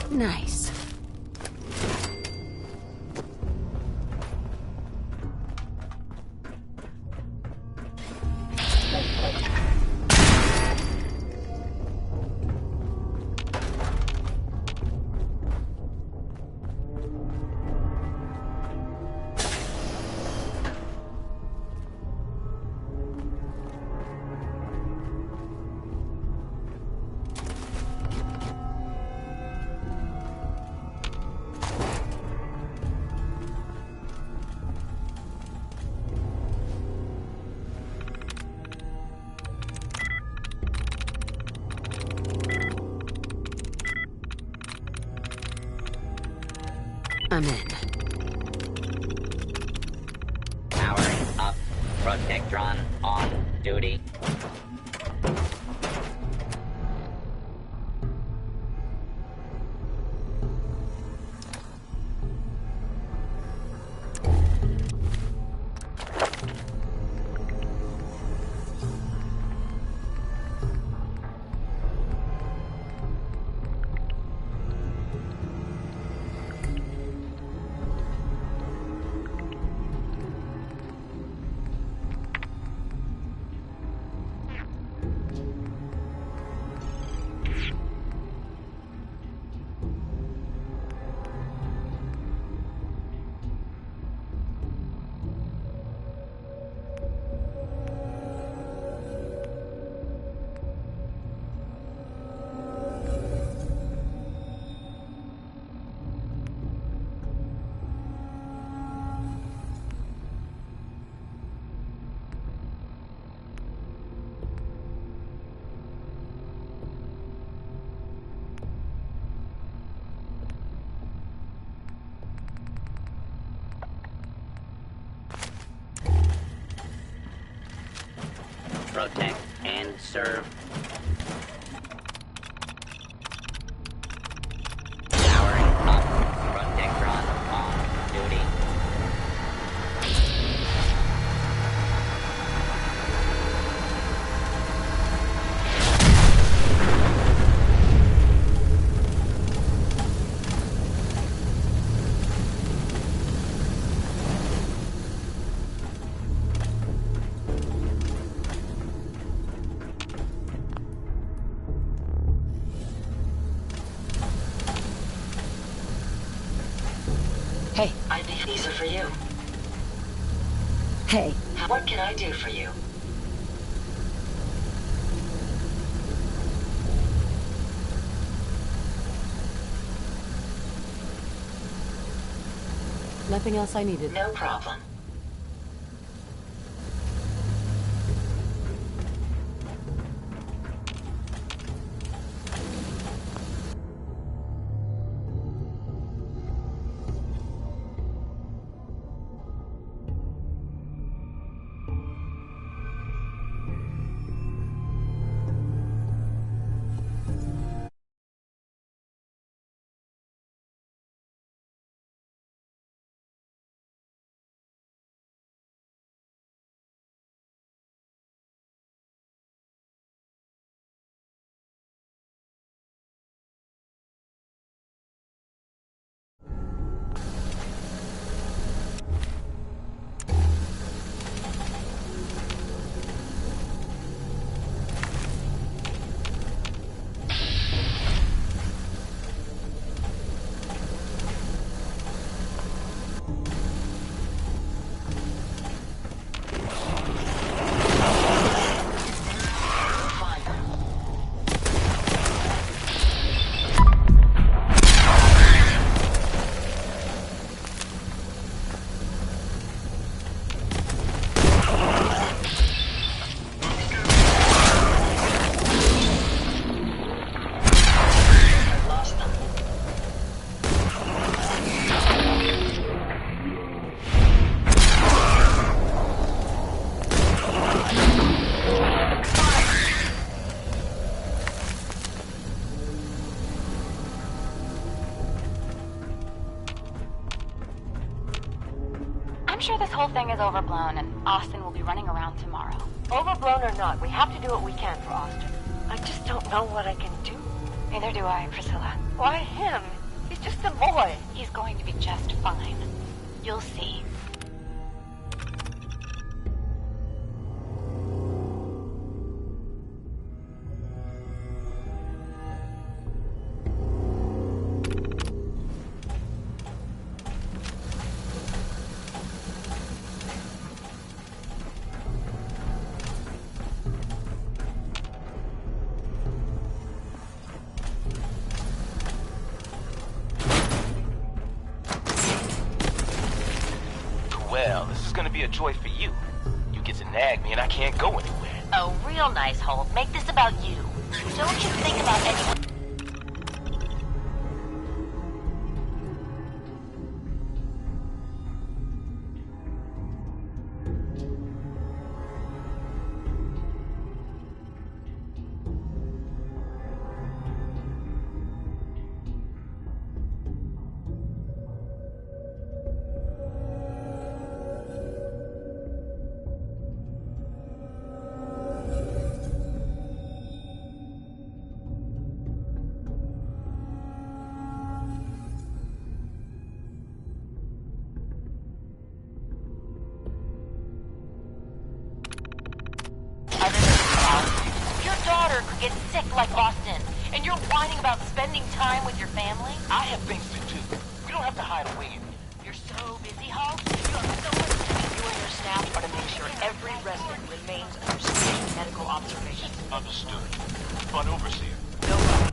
Nice. I'm in. Powering up. Protectron on duty. Protect and serve. Powering up. Protectron on duty. Hey. These are for you. Hey. What can I do for you? Nothing else I needed. No problem. I'm sure this whole thing is overblown, and Austin will be running around tomorrow. Overblown or not, we have to do what we can for Austin. I just don't know what I can do. Neither do I, Priscilla. Why him? He's just a boy. He's going to be just fine. You'll see. Well, this is gonna be a joy for you. You get to nag me and I can't go anywhere. Oh, real nice, Holt. Make this about you. Don't you think about anyone. Your daughter could get sick like Austin, and you're whining about spending time with your family? I have things to do. You don't have to hide away. You're so busy, Holt. You have so much to do. You and your staff are to make sure every resident remains under strict medical observation. Understood. But overseer. No.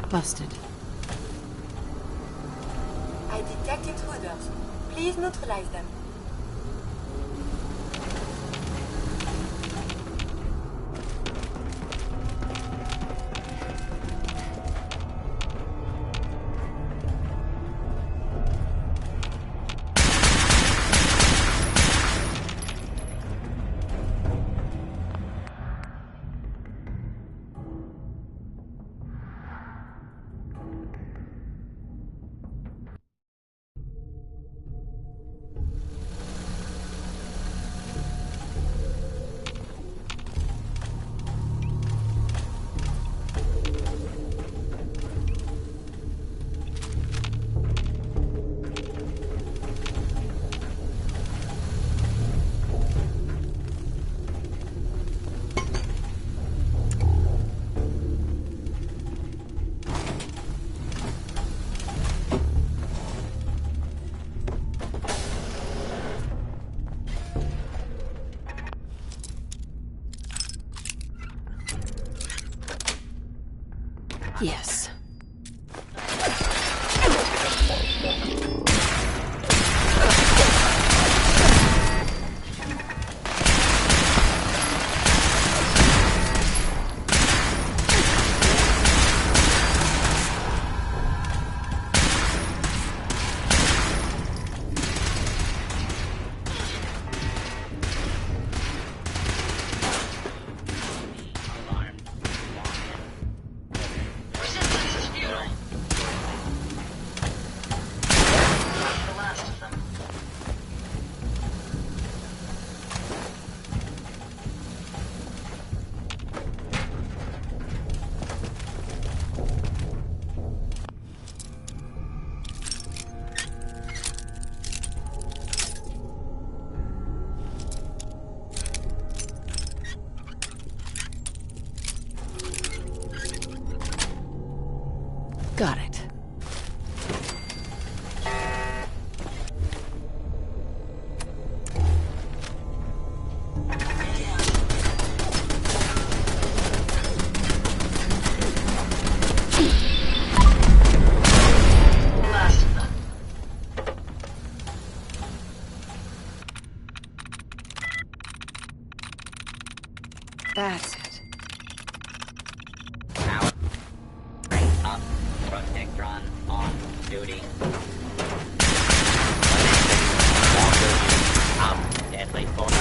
Busted. I detect intruders. Please neutralize them. Yes. Got it. That's it. Power up. Protectron on duty. Up. Deadly force.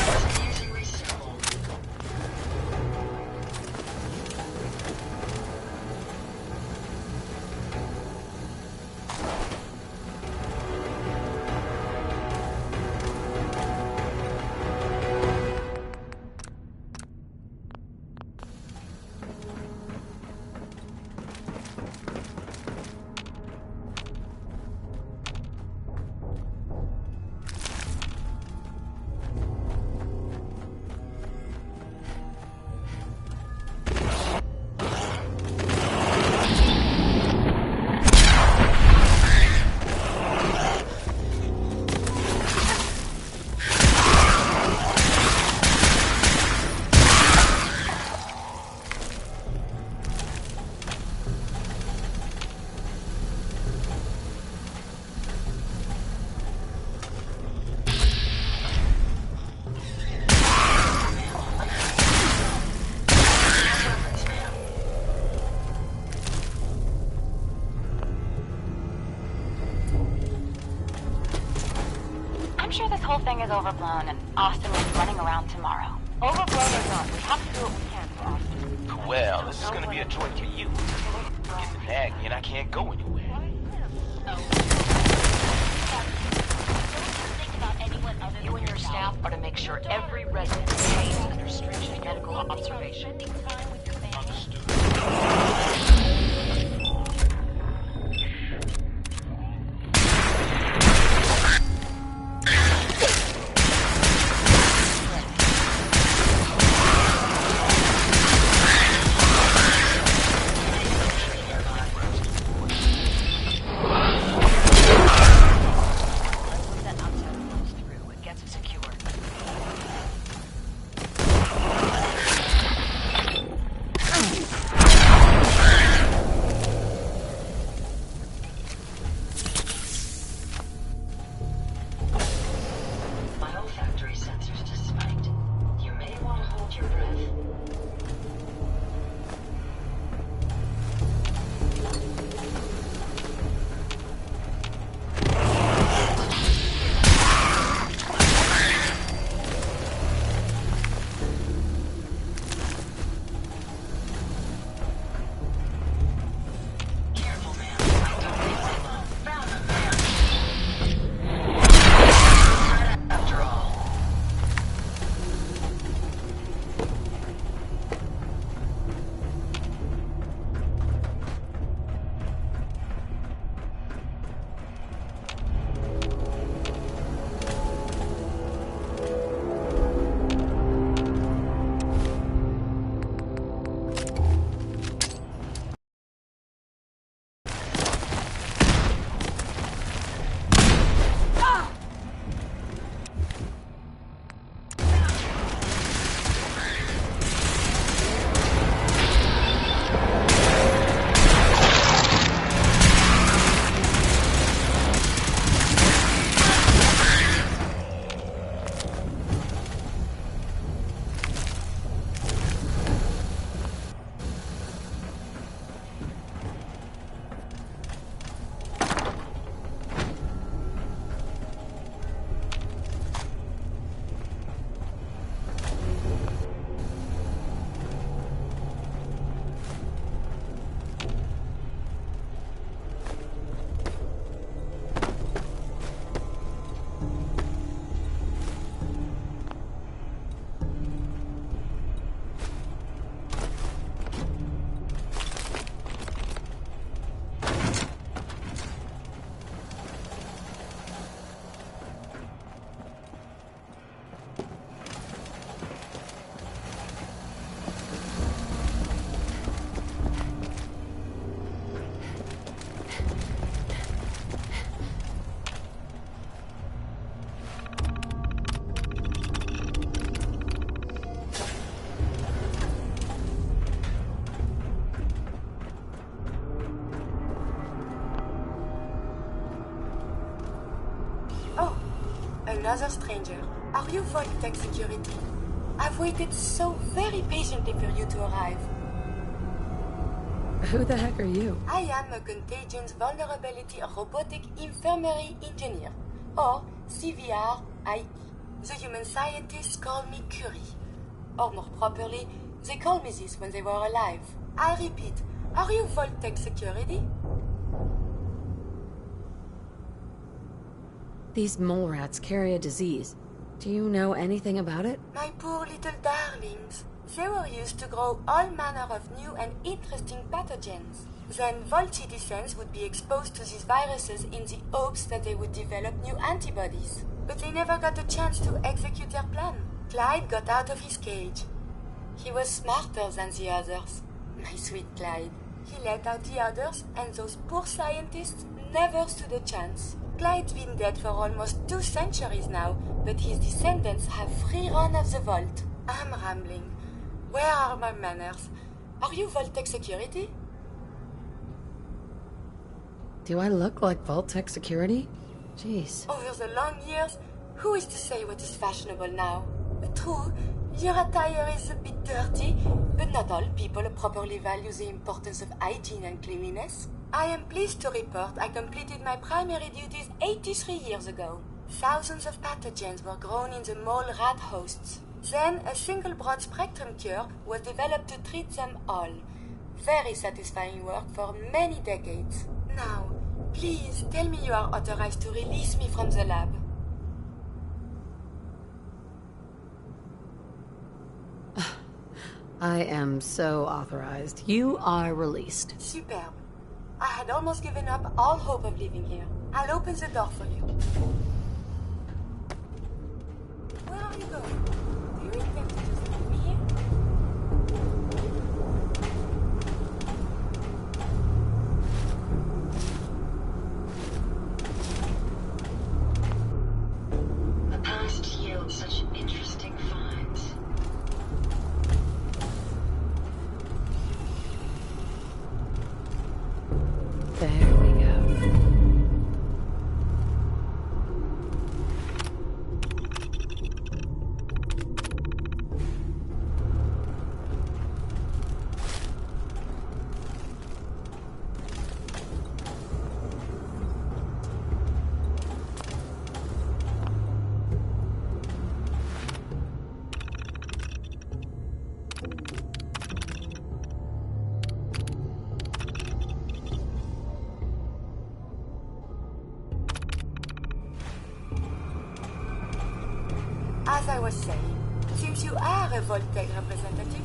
I'm sure this whole thing is overblown, and Austin will be running around tomorrow. Overblown or not, we have to do what we can for Austin. Well, this is gonna be a joy for you. You get to nag me and I can't go anywhere. You and your staff are to make sure every resident remains under stringent medical observation. another stranger. Are you Vault Tech Security? I've waited so very patiently for you to arrive. Who the heck are you? I am a Contagions Vulnerability Robotic Infirmary Engineer, or CVR-IE. The human scientists call me Curie. Or more properly, they called me this when they were alive. I repeat, are you Vault Tech Security? These mole rats carry a disease. Do you know anything about it? My poor little darlings. They were used to grow all manner of new and interesting pathogens. Then Vault citizens would be exposed to these viruses in the hopes that they would develop new antibodies. But they never got a chance to execute their plan. Clyde got out of his cage. He was smarter than the others. My sweet Clyde. He let out the others, and those poor scientists never stood a chance. Clyde's been dead for almost 2 centuries now, but his descendants have free run of the vault. I'm rambling. Where are my manners? Are you Vault Tech Security? Do I look like Vault Tech Security? Jeez. Over the long years, who is to say what is fashionable now? True, your attire is a bit dirty, but not all people properly value the importance of hygiene and cleanliness. I am pleased to report I completed my primary duties 83 years ago. Thousands of pathogens were grown in the mole rat hosts. Then a single broad-spectrum cure was developed to treat them all. Very satisfying work for many decades. Now, please tell me you are authorized to release me from the lab. I am so authorized. You are released. Superb. I had almost given up all hope of leaving here. I'll open the door for you. Where are you going? Do you intend to just leave me here? The past yields such interesting finds. There we go. As I was saying, since you are a Vault Tech representative,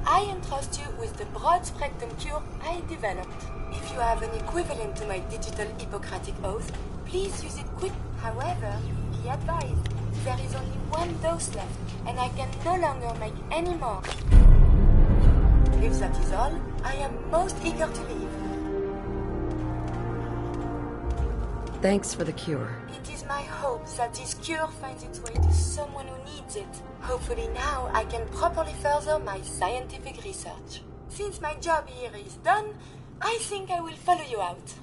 I entrust you with the broad-spectrum cure I developed. If you have an equivalent to my digital Hippocratic oath, please use it quick. However, be advised, there is only 1 dose left, and I can no longer make any more. If that is all, I am most eager to leave. Thanks for the cure. It is my hope that this cure finds its way to someone who needs it. Hopefully now I can properly further my scientific research. Since my job here is done, I think I will follow you out.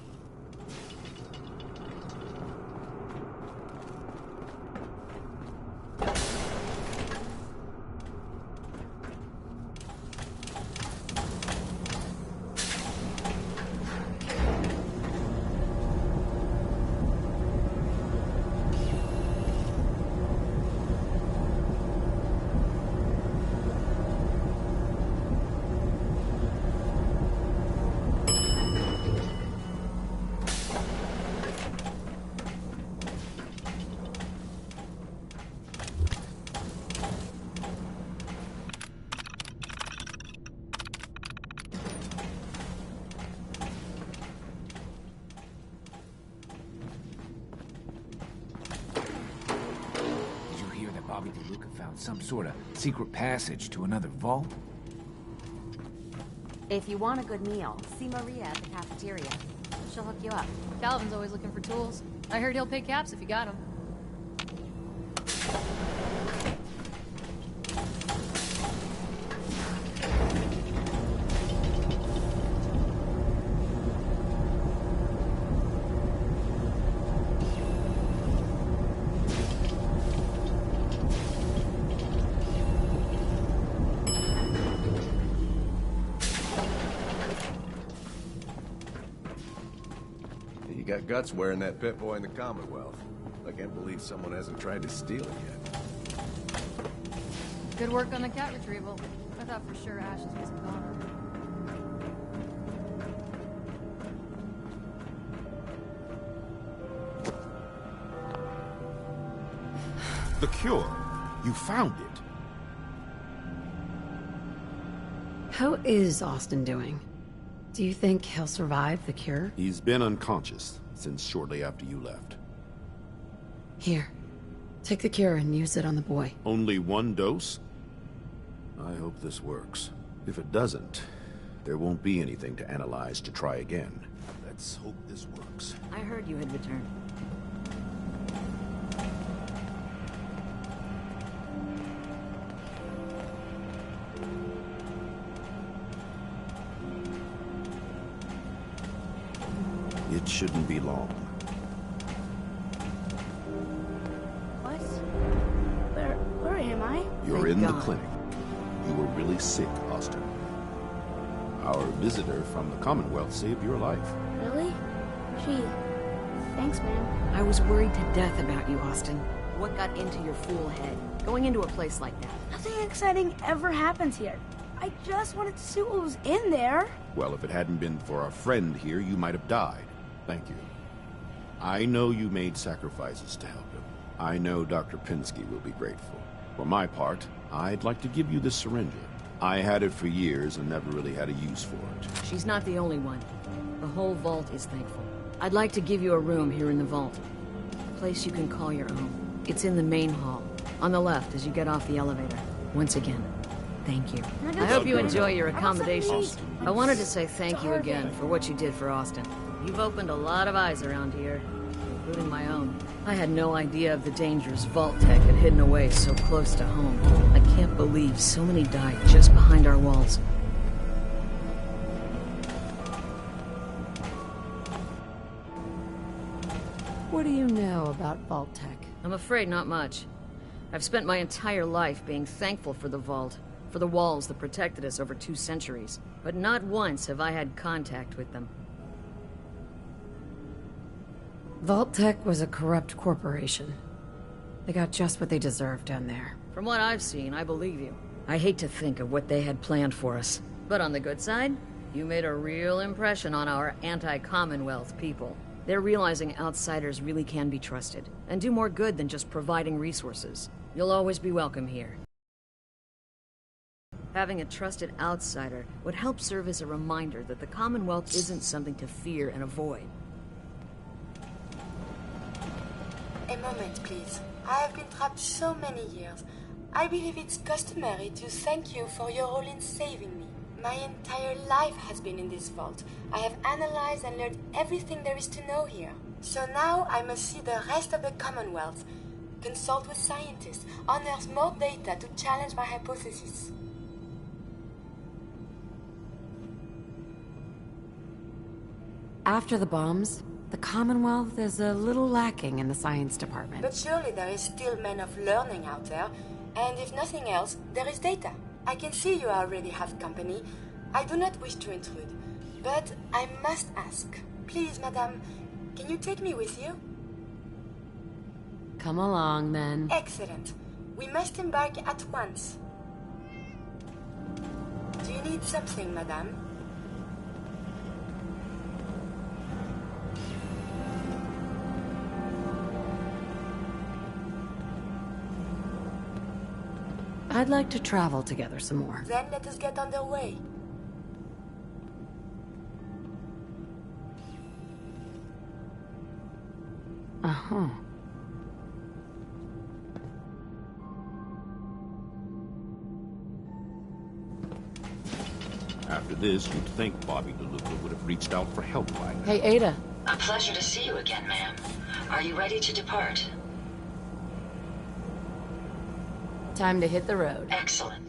Some sort of secret passage to another vault? If you want a good meal, see Maria at the cafeteria. She'll hook you up. Calvin's always looking for tools. I heard he'll pay caps if you got them. You got guts wearing that pit boy in the Commonwealth. I can't believe someone hasn't tried to steal it yet. Good work on the cat retrieval. I thought for sure Ashes was a goner. The cure. You found it. How is Austin doing? Do you think he'll survive the cure? He's been unconscious since shortly after you left. Here. Take the cure and use it on the boy. Only one dose? I hope this works. If it doesn't, there won't be anything to analyze to try again. Let's hope this works. I heard you had returned. It shouldn't be long. What? Where am I? You're Thank in the God. clinic. You were really sick, Austin. Our visitor from the Commonwealth saved your life. Really? Gee, thanks, man. I was worried to death about you, Austin. What got into your fool head? Going into a place like that? Nothing exciting ever happens here. I just wanted to see what was in there. Well, if it hadn't been for our friend here, you might have died. Thank you. I know you made sacrifices to help him. I know Dr. Pinsky will be grateful. For my part, I'd like to give you this syringe. I had it for years and never really had a use for it. She's not the only one. The whole vault is thankful. I'd like to give you a room here in the vault. A place you can call your own. It's in the main hall, on the left as you get off the elevator. Once again, thank you. I hope you enjoy your accommodations. I wanted to say thank you again for what you did for Austin. You've opened a lot of eyes around here, including my own. I had no idea of the dangers Vault Tech had hidden away so close to home. I can't believe so many died just behind our walls. What do you know about Vault Tech? I'm afraid not much. I've spent my entire life being thankful for the Vault, for the walls that protected us over 2 centuries. But not once have I had contact with them. Vault Tech was a corrupt corporation. They got just what they deserved down there. From what I've seen, I believe you. I hate to think of what they had planned for us. But on the good side, you made a real impression on our anti-Commonwealth people. They're realizing outsiders really can be trusted, and do more good than just providing resources. You'll always be welcome here. Having a trusted outsider would help serve as a reminder that the Commonwealth isn't something to fear and avoid. A moment, please. I have been trapped so many years. I believe it's customary to thank you for your role in saving me. My entire life has been in this vault. I have analyzed and learned everything there is to know here. So now I must see the rest of the Commonwealth, consult with scientists, unearth more data to challenge my hypothesis. After the bombs, the Commonwealth is a little lacking in the science department. But surely there is still men of learning out there, and if nothing else, there is data. I can see you already have company. I do not wish to intrude, but I must ask. Please, madame, can you take me with you? Come along, then. Excellent. We must embark at once. Do you need something, madame? I'd like to travel together some more. Then let us get underway. Uh-huh. After this, you'd think Bobby DeLuca would have reached out for help by now. Hey, Ada. A pleasure to see you again, ma'am. Are you ready to depart? Time to hit the road. Excellent.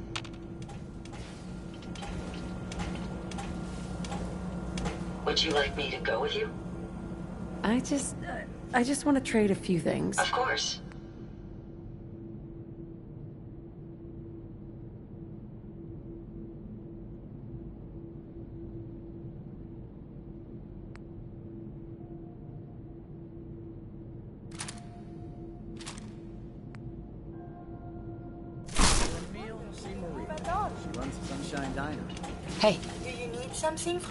Would you like me to go with you? I just want to trade a few things. Of course. Hey. Do you need something?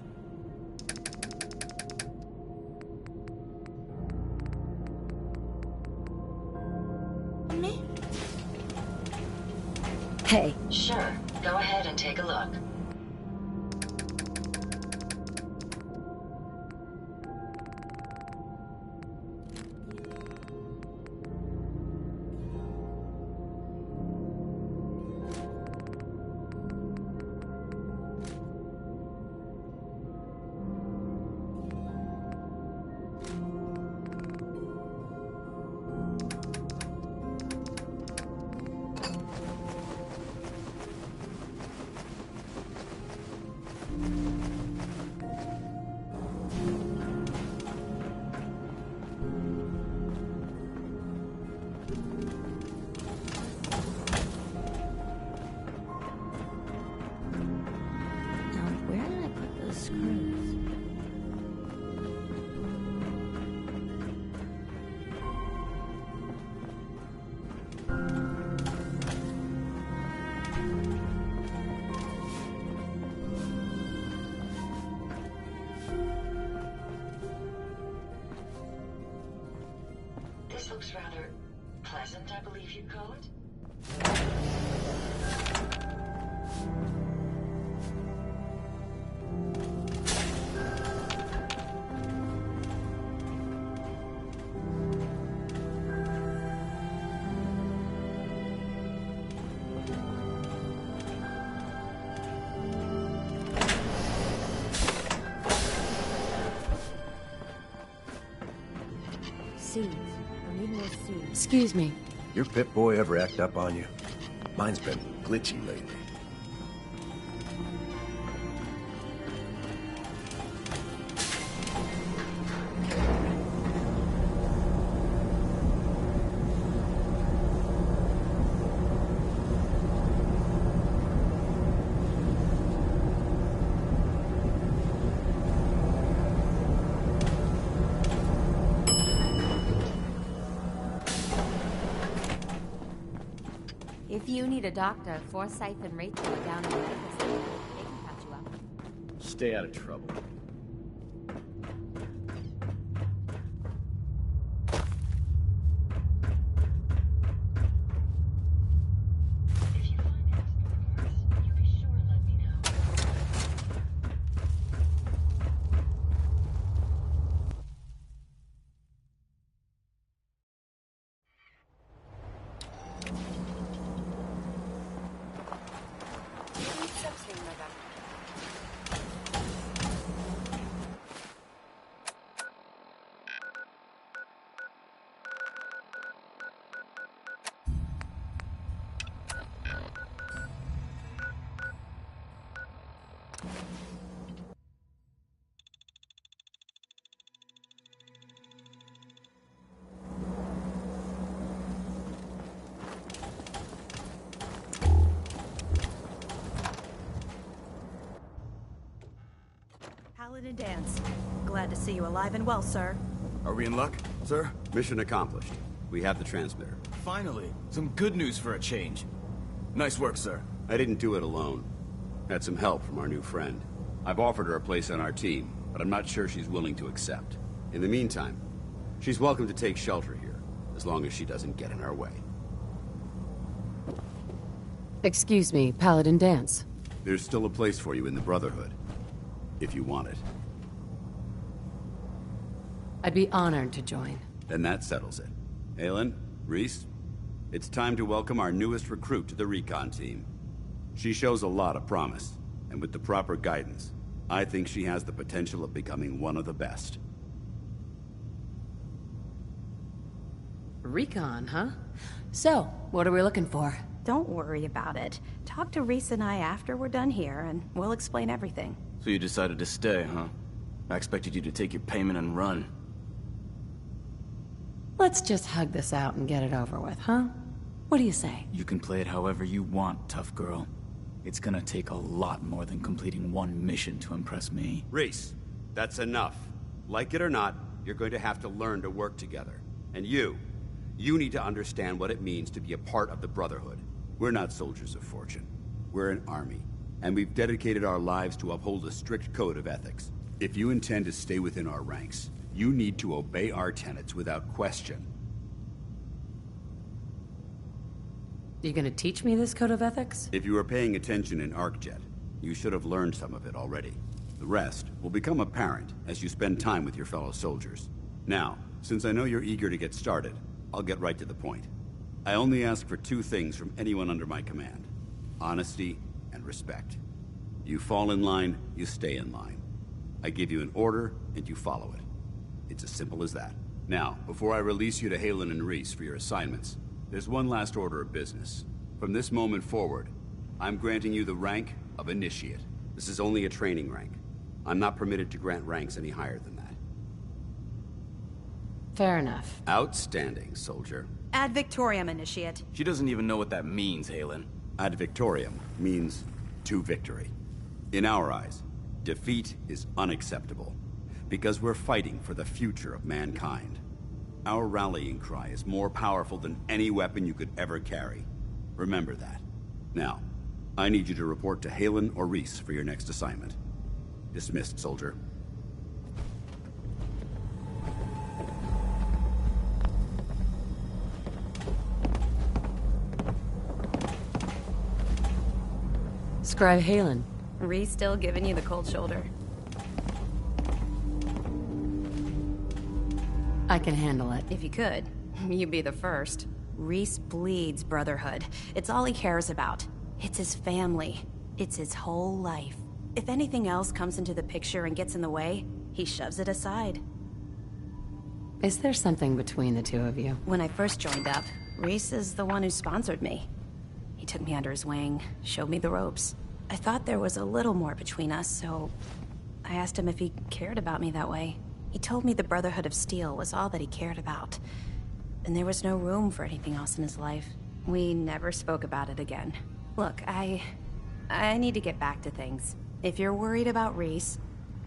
Me? Hey. Sure. Go ahead and take a look. This looks rather pleasant, I believe you'd call it. Seeds. I need more seeds. Excuse me. Your Pip-Boy ever act up on you? Mine's been glitchy lately. If you need a doctor, Forsyth and Rachel are down in the medical center. They can patch you up. Stay out of trouble. Need something, madame. Paladin Dance. Glad to see you alive and well, sir. Are we in luck, sir? Mission accomplished. We have the transmitter. Finally, some good news for a change. Nice work, sir. I didn't do it alone. Had some help from our new friend. I've offered her a place on our team, but I'm not sure she's willing to accept. In the meantime, she's welcome to take shelter here, as long as she doesn't get in our way. Excuse me, Paladin Dance. There's still a place for you in the Brotherhood, if you want it. I'd be honored to join. Then that settles it. Aelin, Reese, it's time to welcome our newest recruit to the recon team. She shows a lot of promise, and with the proper guidance, I think she has the potential of becoming one of the best. Recon, huh? So, what are we looking for? Don't worry about it. Talk to Reese and I after we're done here, and we'll explain everything. So you decided to stay, huh? I expected you to take your payment and run. Let's just hug this out and get it over with, huh? What do you say? You can play it however you want, tough girl. It's gonna take a lot more than completing one mission to impress me. Reese, that's enough. Like it or not, you're going to have to learn to work together. And you need to understand what it means to be a part of the Brotherhood. We're not soldiers of fortune. We're an army. and we've dedicated our lives to uphold a strict code of ethics. If you intend to stay within our ranks, you need to obey our tenets without question. You gonna teach me this code of ethics? If you were paying attention in ArcJet, you should have learned some of it already. The rest will become apparent as you spend time with your fellow soldiers. Now, since I know you're eager to get started, I'll get right to the point. I only ask for two things from anyone under my command: honesty and respect. You fall in line, you stay in line. I give you an order, and you follow it. It's as simple as that. Now, before I release you to Halen and Reese for your assignments, there's one last order of business. From this moment forward, I'm granting you the rank of Initiate. This is only a training rank. I'm not permitted to grant ranks any higher than that. Fair enough. Outstanding, soldier. Ad Victoriam, Initiate. She doesn't even know what that means, Halen. Ad Victoriam means to victory. In our eyes, defeat is unacceptable, because we're fighting for the future of mankind. Our rallying cry is more powerful than any weapon you could ever carry. Remember that. Now, I need you to report to Halen or Reese for your next assignment. Dismissed, soldier. Scribe Halen. Reese still giving you the cold shoulder. I can handle it. If you could, you'd be the first. Reese bleeds brotherhood. It's all he cares about. It's his family. It's his whole life. If anything else comes into the picture and gets in the way, he shoves it aside. Is there something between the two of you? When I first joined up, Reese is the one who sponsored me. He took me under his wing, showed me the ropes. I thought there was a little more between us, so I asked him if he cared about me that way. He told me the Brotherhood of Steel was all that he cared about, and there was no room for anything else in his life. We never spoke about it again. Look, I need to get back to things. If you're worried about Reese,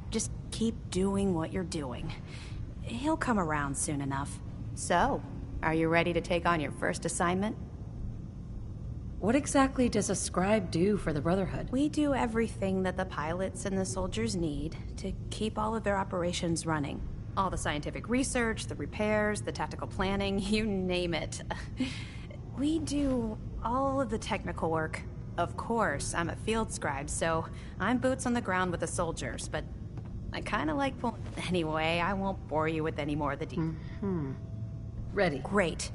just keep doing what you're doing. He'll come around soon enough. So, are you ready to take on your first assignment? What exactly does a scribe do for the Brotherhood? We do everything that the pilots and the soldiers need to keep all of their operations running. All the scientific research, the repairs, the tactical planning, you name it. We do all of the technical work. Of course, I'm a field scribe, so I'm boots on the ground with the soldiers, but I kind of like pulling... Anyway, I won't bore you with any more of the details. Ready. Great.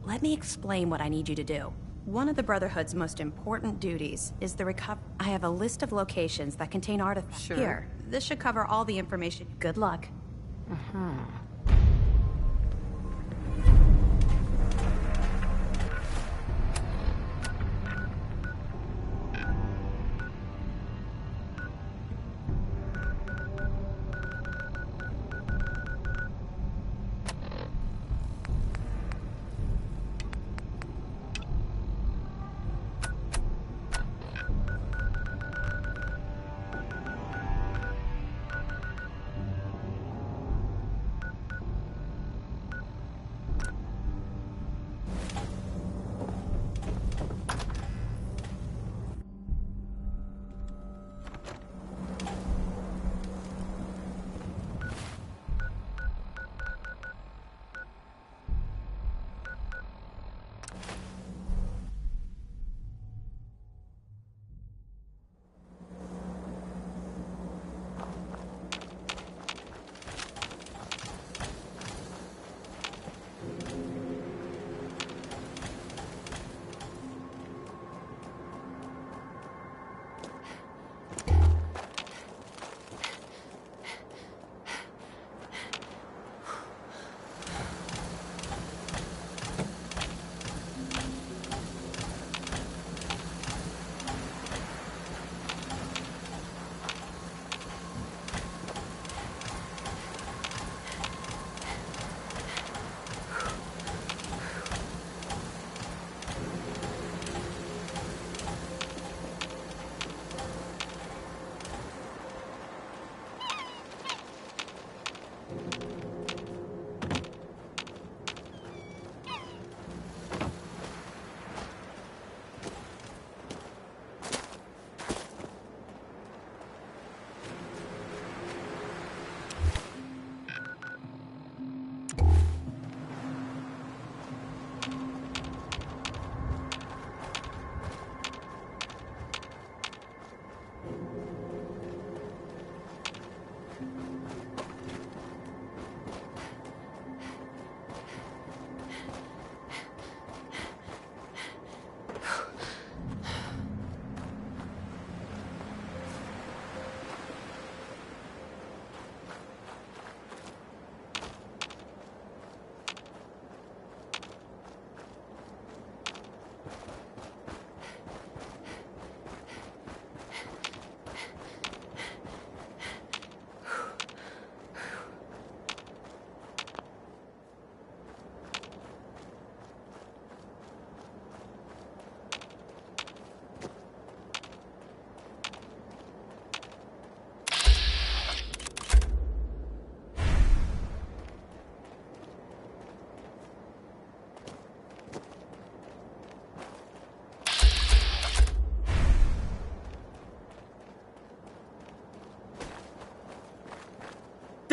Let me explain what I need you to do. One of the Brotherhood's most important duties is the I have a list of locations that contain artifacts. Sure. Here, this should cover all the information. Good luck.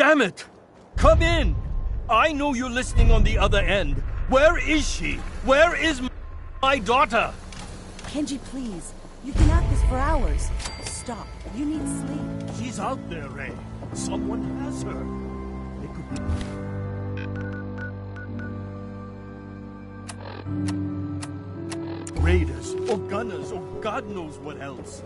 Damn it! Come in! I know you're listening on the other end. Where is she? Where is my daughter? Kenji, please. You've been at this for hours. Stop. You need sleep. She's out there, Ray. Someone has her. They could be raiders, or gunners, or God knows what else.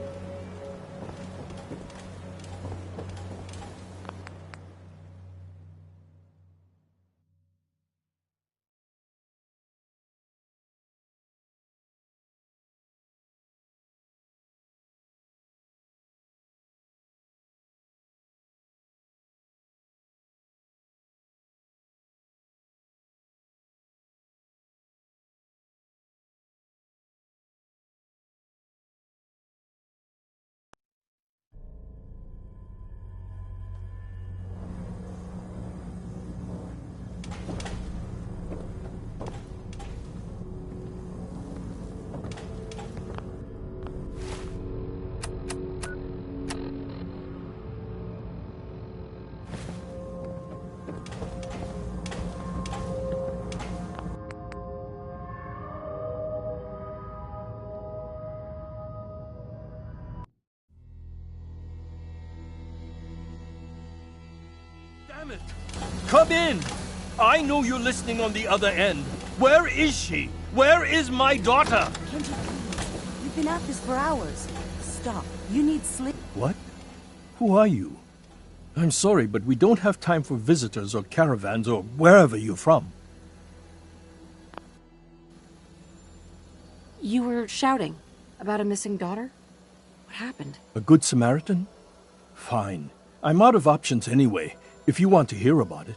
Damn it! Come in! I know you're listening on the other end. Where is she? Where is my daughter? Kenji, please. You've been at this for hours. Stop. You need sleep. What? Who are you? I'm sorry, but we don't have time for visitors or caravans or wherever you're from. You were shouting about a missing daughter? What happened? A good Samaritan? Fine. I'm out of options anyway, if you want to hear about it.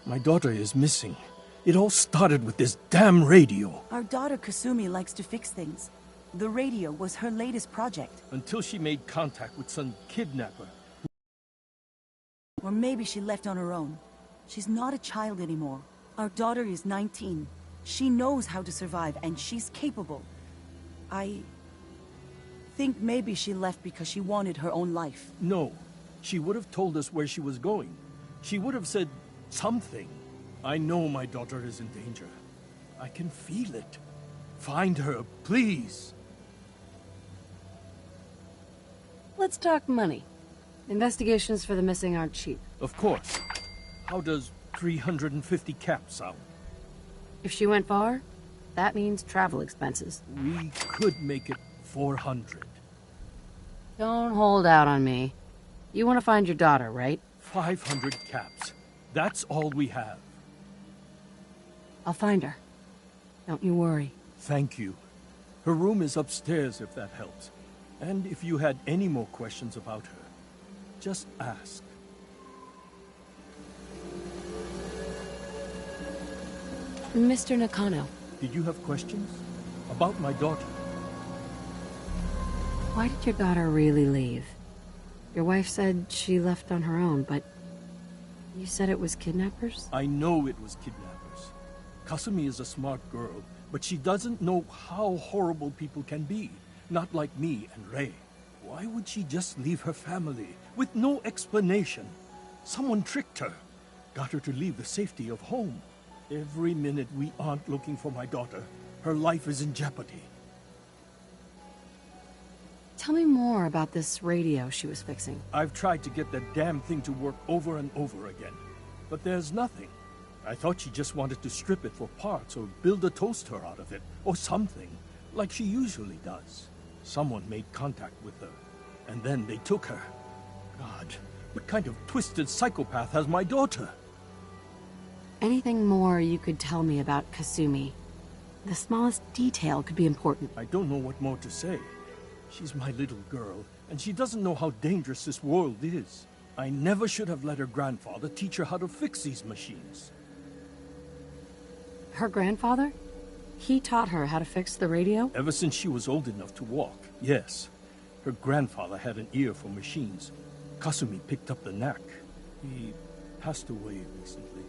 My daughter is missing. It all started with this damn radio. Our daughter Kasumi likes to fix things. The radio was her latest project. Until she made contact with some kidnapper. Or maybe she left on her own. She's not a child anymore. Our daughter is 19. She knows how to survive, and she's capable. I think maybe she left because she wanted her own life. No. She would have told us where she was going. She would have said something. I know my daughter is in danger. I can feel it. Find her, please. Let's talk money. Investigations for the missing aren't cheap. Of course. How does 350 caps sound? If she went far, that means travel expenses. We could make it 400. Don't hold out on me. You want to find your daughter, right? 500 caps. That's all we have. I'll find her. Don't you worry. Thank you. Her room is upstairs, if that helps. And if you had any more questions about her, just ask. Mr. Nakano. Did you have questions? About my daughter? Why did your daughter really leave? Your wife said she left on her own, but you said it was kidnappers? I know it was kidnappers. Kasumi is a smart girl, but she doesn't know how horrible people can be. Not like me and Ray. Why would she just leave her family with no explanation? Someone tricked her. Got her to leave the safety of home. Every minute we aren't looking for my daughter, her life is in jeopardy. Tell me more about this radio she was fixing. I've tried to get that damn thing to work over and over again, but there's nothing. I thought she just wanted to strip it for parts or build a toaster out of it, or something, like she usually does. Someone made contact with her, and then they took her. God, what kind of twisted psychopath has my daughter? Anything more you could tell me about Kasumi? The smallest detail could be important. I don't know what more to say. She's my little girl, and she doesn't know how dangerous this world is. I never should have let her grandfather teach her how to fix these machines. Her grandfather? He taught her how to fix the radio? Ever since she was old enough to walk, yes. Her grandfather had an ear for machines. Kasumi picked up the knack. He passed away recently.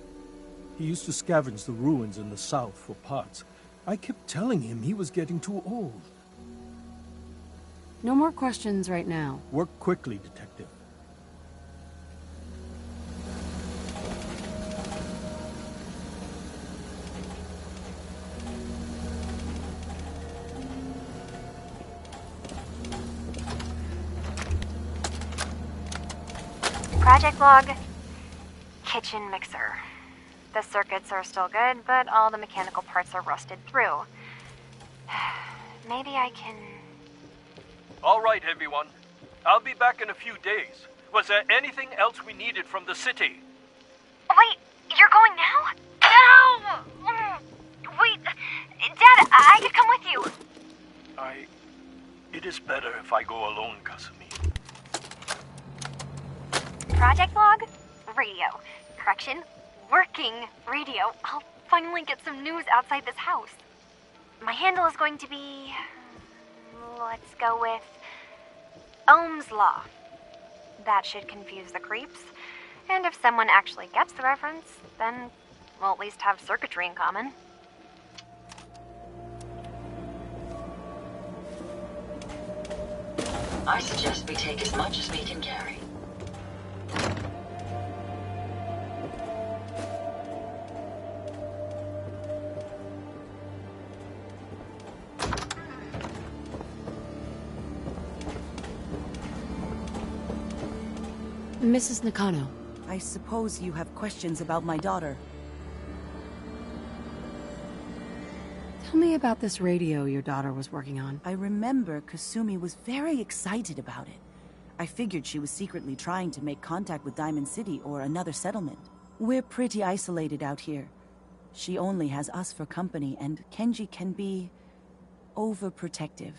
He used to scavenge the ruins in the south for parts. I kept telling him he was getting too old. No more questions right now. Work quickly, Detective. Project log. Kitchen mixer. The circuits are still good, but all the mechanical parts are rusted through. Maybe I can... All right, everyone. I'll be back in a few days. Was there anything else we needed from the city? Wait, you're going now? No! Wait, Dad, I could come with you. It is better if I go alone, Kasumi. Project log? Radio. Correction, working radio. I'll finally get some news outside this house. My handle is going to be... let's go with... Ohm's Law. That should confuse the creeps. And if someone actually gets the reference, then we'll at least have circuitry in common. I suggest we take as much as we can carry. Mrs. Nakano. I suppose you have questions about my daughter. Tell me about this radio your daughter was working on. I remember Kasumi was very excited about it. I figured she was secretly trying to make contact with Diamond City or another settlement. We're pretty isolated out here. She only has us for company, and Kenji can be... overprotective.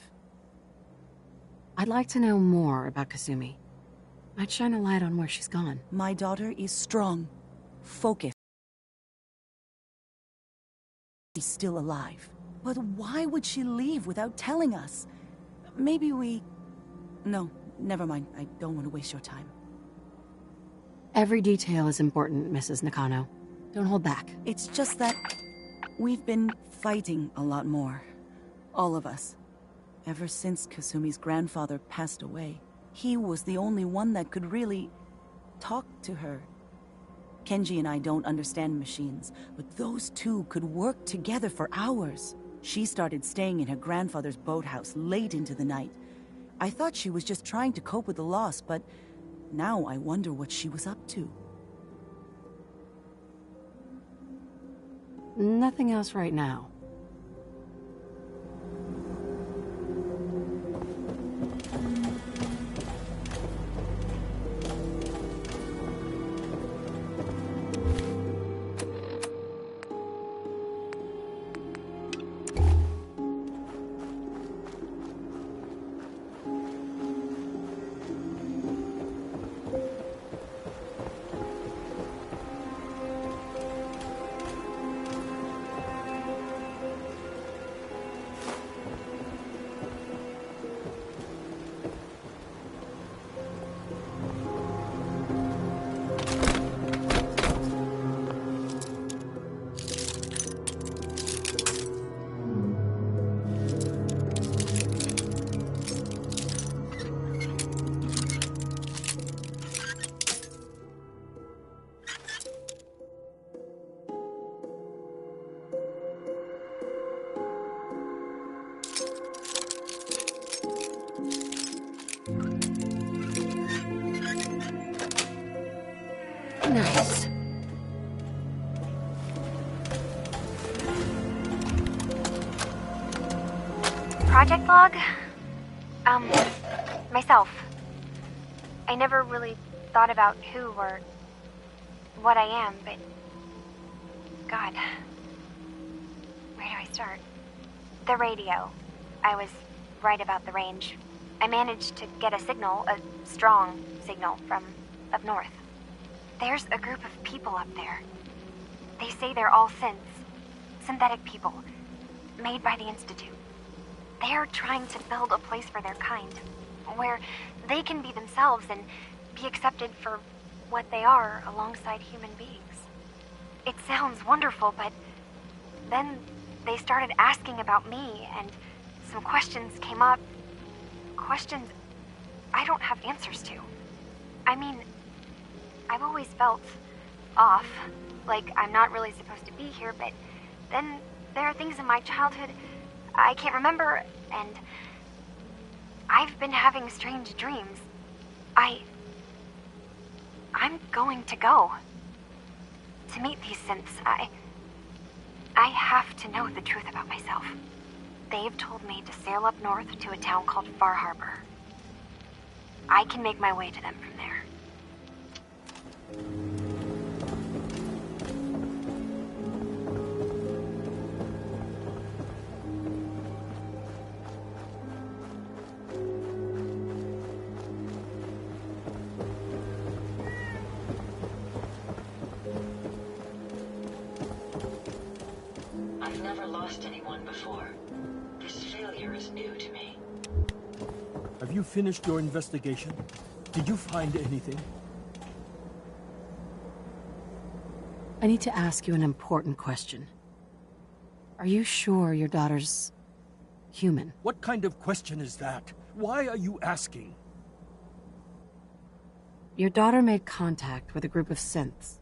I'd like to know more about Kasumi. Might shine a light on where she's gone. My daughter is strong, focused. She's still alive. But why would she leave without telling us? Maybe we... No, never mind. I don't want to waste your time. Every detail is important, Mrs. Nakano. Don't hold back. It's just that we've been fighting a lot more. All of us. Ever since Kasumi's grandfather passed away. He was the only one that could really talk to her. Kenji and I don't understand machines, but those two could work together for hours. She started staying in her grandfather's boathouse late into the night. I thought she was just trying to cope with the loss, but now I wonder what she was up to. Nothing else right now. Nice. Project log? Myself. I never really thought about who or what I am, but... God. Where do I start? The radio. I was right about the range. I managed to get a signal, a strong signal, from up north. There's a group of people up there. They say they're all synthetic people, made by the Institute. They're trying to build a place for their kind, where they can be themselves and be accepted for what they are alongside human beings. It sounds wonderful, but then they started asking about me, and some questions came up. Questions I don't have answers to. I mean, I've always felt off, like I'm not really supposed to be here, but then there are things in my childhood I can't remember, and I've been having strange dreams. I going to go? To meet these synths, I have to know the truth about myself. They've told me to sail up north to a town called Far Harbor. I can make my way to them from there. I've never lost anyone before. This failure is new to me. Have you finished your investigation? Did you find anything? I need to ask you an important question. Are you sure your daughter's human? What kind of question is that? Why are you asking? Your daughter made contact with a group of synths.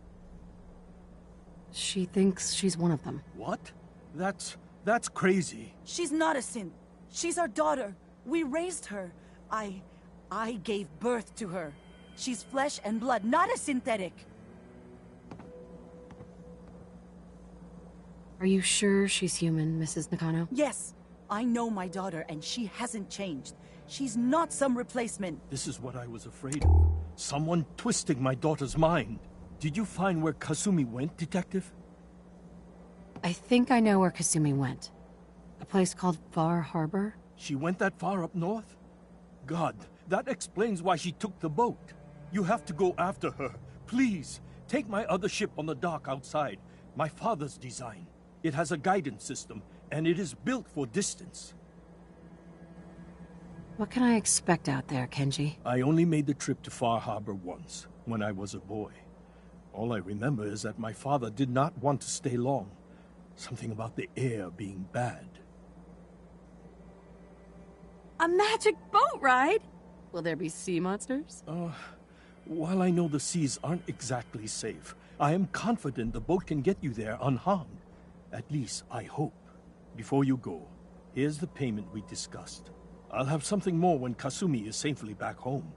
She thinks she's one of them. What? That's crazy. She's not a synth. She's our daughter. We raised her. I gave birth to her. She's flesh and blood, not a synthetic. Are you sure she's human, Mrs. Nakano? Yes. I know my daughter, and she hasn't changed. She's not some replacement. This is what I was afraid of. Someone twisting my daughter's mind. Did you find where Kasumi went, Detective? I think I know where Kasumi went. A place called Far Harbor? She went that far up north? God, that explains why she took the boat. You have to go after her. Please, take my other ship on the dock outside. My father's design. It has a guidance system, and it is built for distance. What can I expect out there, Kenji? I only made the trip to Far Harbor once, when I was a boy. All I remember is that my father did not want to stay long. Something about the air being bad. A magic boat ride? Will there be sea monsters? While I know the seas aren't exactly safe, I am confident the boat can get you there unharmed. At least, I hope. Before you go, here's the payment we discussed. I'll have something more when Kasumi is safely back home.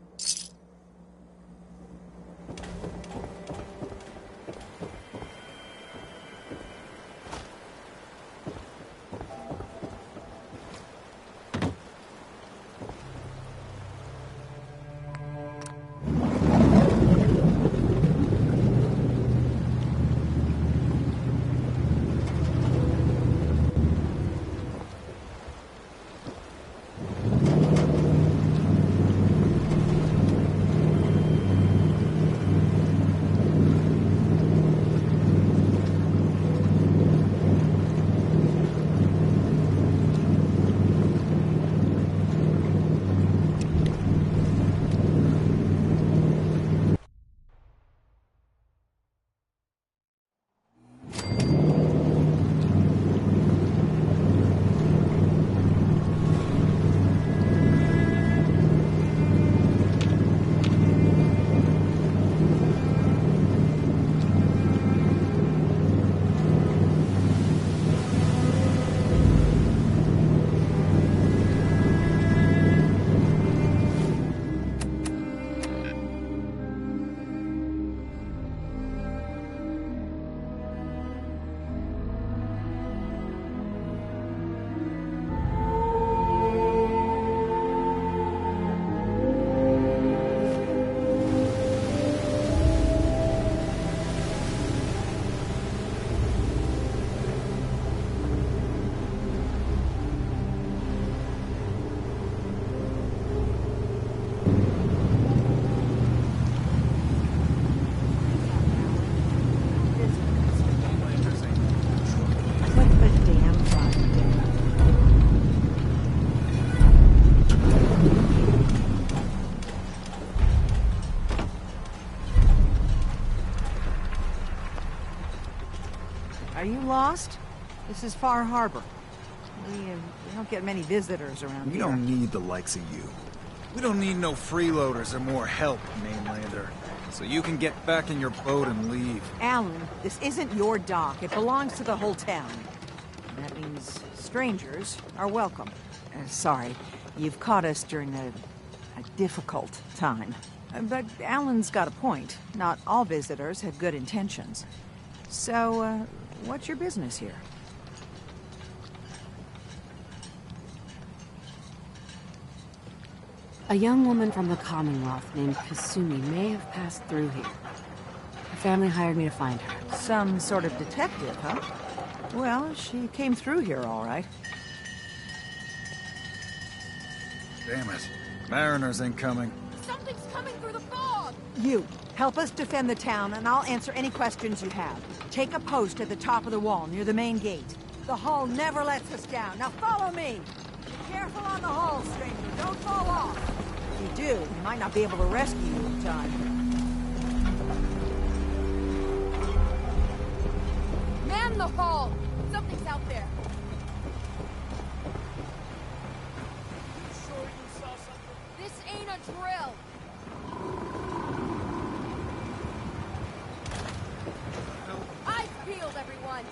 Are you lost? This is Far Harbor. We don't get many visitors around here. We don't need the likes of you. We don't need no freeloaders or more help, mainlander. So you can get back in your boat and leave. Alan, this isn't your dock. It belongs to the whole town. That means strangers are welcome. Sorry, you've caught us during a difficult time. But Alan's got a point. Not all visitors have good intentions. So, what's your business here? A young woman from the Commonwealth named Kasumi may have passed through here. Her family hired me to find her. Some sort of detective, huh? Well, she came through here all right. Damn it. Mariners incoming. Something's coming through the fog! You, help us defend the town, and I'll answer any questions you have. Take a post at the top of the wall, near the main gate. The hull never lets us down. Now follow me! Be careful on the hull, stranger. Don't fall off. If you do, we might not be able to rescue you in time. Man the hull! Something's out there. Sure you saw something? This ain't a drill. Eyes peeled, everyone.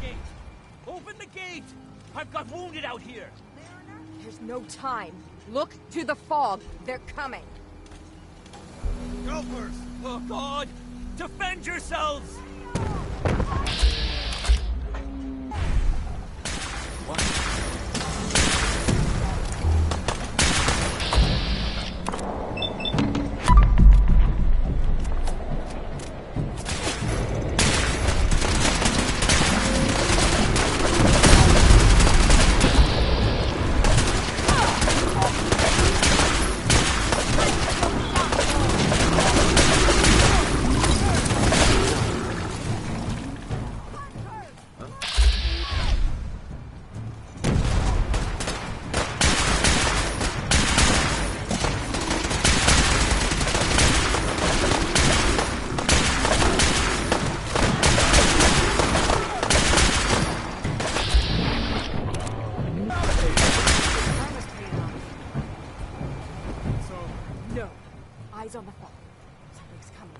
Gate! Open the gate! I've got wounded out here! There's no time. Look to the fog. They're coming. Gophers! Oh, God! Defend yourselves! No. Eyes on the fog. Something's coming.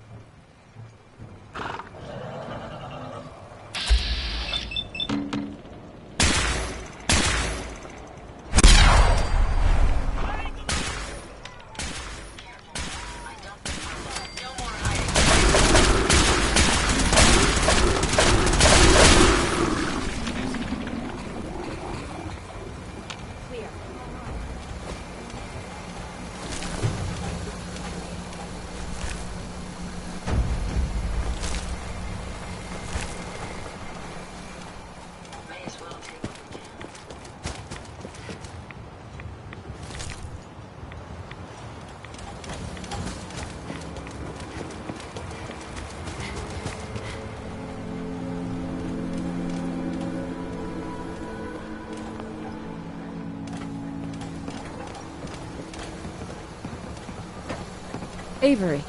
Avery.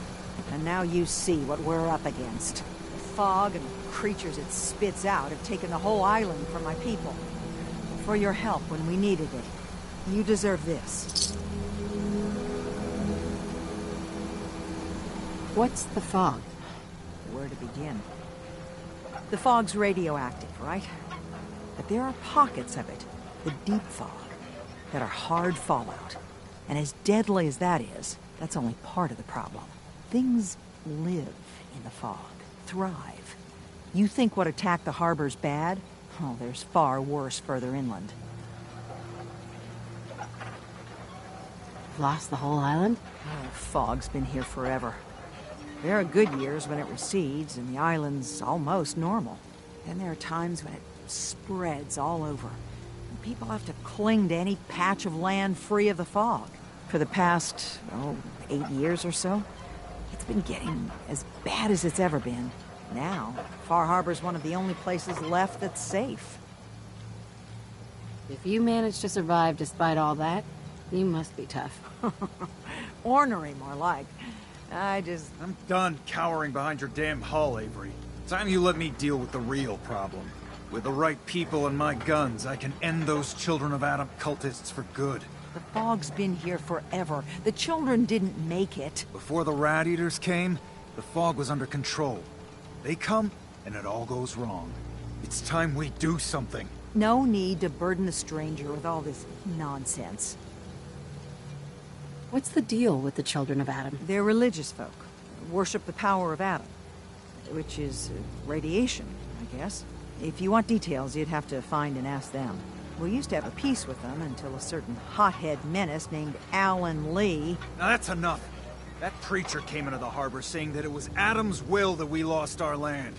And now you see what we're up against. The fog and the creatures it spits out have taken the whole island from my people. For your help when we needed it. You deserve this. What's the fog? Where to begin? The fog's radioactive, right? But there are pockets of it, the deep fog, that are hard fallout. And as deadly as that is, that's only part of the problem. Things live in the fog, thrive. You think what attacked the harbor's bad? Oh, there's far worse further inland. Lost the whole island? Oh, fog's been here forever. There are good years when it recedes and the island's almost normal. Then there are times when it spreads all over. And people have to cling to any patch of land free of the fog. For the past, 8 years or so, it's been getting as bad as it's ever been. Now, Far Harbor's one of the only places left that's safe. If you managed to survive despite all that, you must be tough. Ornery, more like. I'm done cowering behind your damn hull, Avery. Time you let me deal with the real problem. With the right people and my guns, I can end those Children of Adam cultists for good. The fog's been here forever. The children didn't make it. Before the Rat Eaters came, the fog was under control. They come, and it all goes wrong. It's time we do something. No need to burden the stranger with all this nonsense. What's the deal with the children of Adam? They're religious folk. Worship the power of Adam. Which is radiation, I guess. If you want details, you'd have to find and ask them. We used to have a peace with them until a certain hothead menace named Alan Lee... Now that's enough. That preacher came into the harbor saying that it was Adam's will that we lost our land.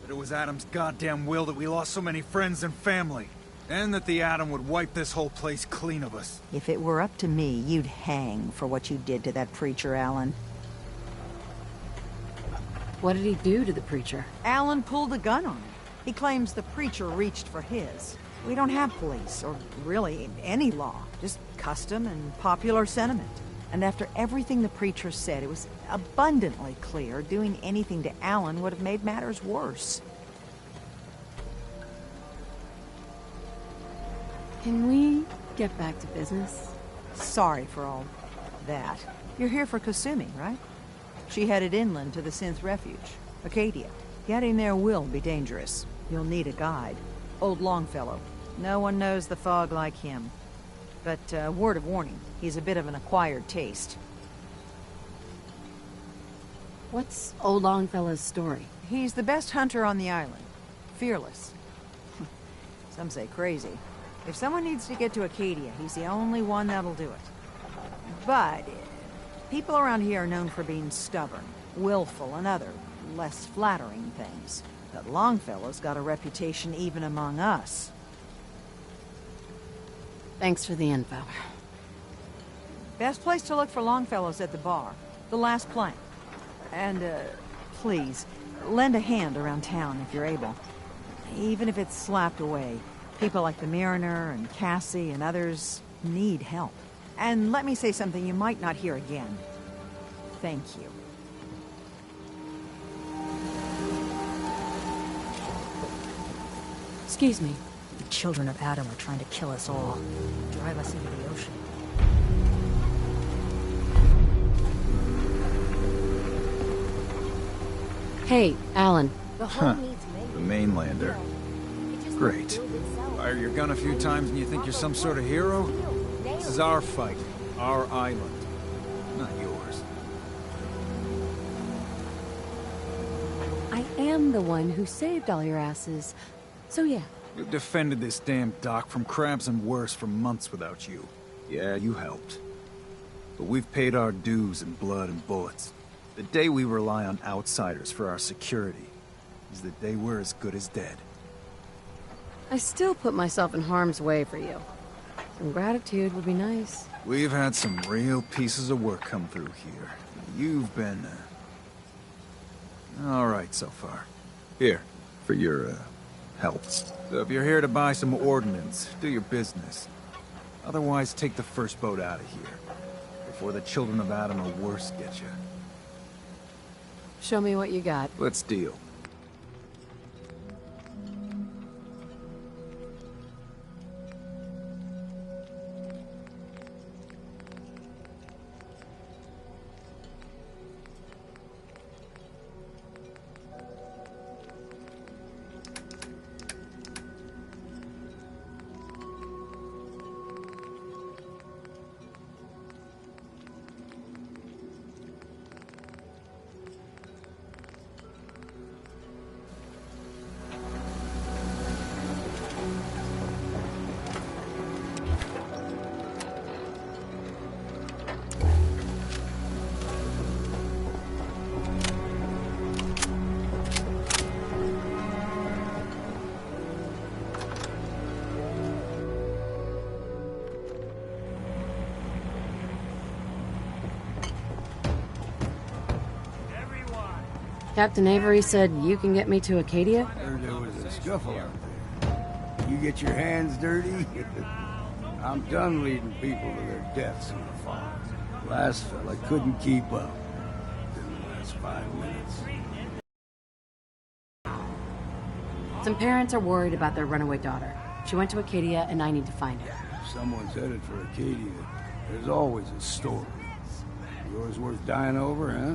That it was Adam's goddamn will that we lost so many friends and family. And that the Adam would wipe this whole place clean of us. If it were up to me, you'd hang for what you did to that preacher, Alan. What did he do to the preacher? Alan pulled a gun on him. He claims the preacher reached for his. We don't have police, or really any law. Just custom and popular sentiment. And after everything the preacher said, it was abundantly clear doing anything to Alan would have made matters worse. Can we get back to business? Sorry for all that. You're here for Kasumi, right? She headed inland to the Synth Refuge, Acadia. Getting there will be dangerous. You'll need a guide. Old Longfellow. No one knows the fog like him. But, word of warning, he's a bit of an acquired taste. What's Old Longfellow's story? He's the best hunter on the island. Fearless. Some say crazy. If someone needs to get to Acadia, he's the only one that'll do it. But people around here are known for being stubborn, willful, and other, less flattering things. But Longfellow's got a reputation even among us. Thanks for the info. Best place to look for Longfellow's at the bar. The last plank. And, please, lend a hand around town if you're able. Even if it's slapped away. People like the Mariner and Cassie and others need help. And let me say something you might not hear again. Thank you. Excuse me. The children of Adam are trying to kill us all. Drive us into the ocean. Hey, Alan. Huh. The mainlander. Great. Fire your gun a few times and you think you're some sort of hero? This is our fight. Our island. Not yours. I am the one who saved all your asses. So yeah. We've defended this damn dock from crabs and worse for months without you. Yeah, you helped. But we've paid our dues in blood and bullets. The day we rely on outsiders for our security is the day we're as good as dead. I still put myself in harm's way for you. Some gratitude would be nice. We've had some real pieces of work come through here. You've been, all right so far. Here, for your, help. So if you're here to buy some ordnance, do your business. Otherwise, take the first boat out of here. Before the children of Adam or worse get you. Show me what you got. Let's deal. Captain Avery said you can get me to Acadia? Heard there was a scuffle out there. You get your hands dirty? I'm done leading people to their deaths in the fog. Last fella couldn't keep up. Didn't last 5 minutes. Some parents are worried about their runaway daughter. She went to Acadia and I need to find her. If someone's headed for Acadia, there's always a story. Yours worth dying over, huh?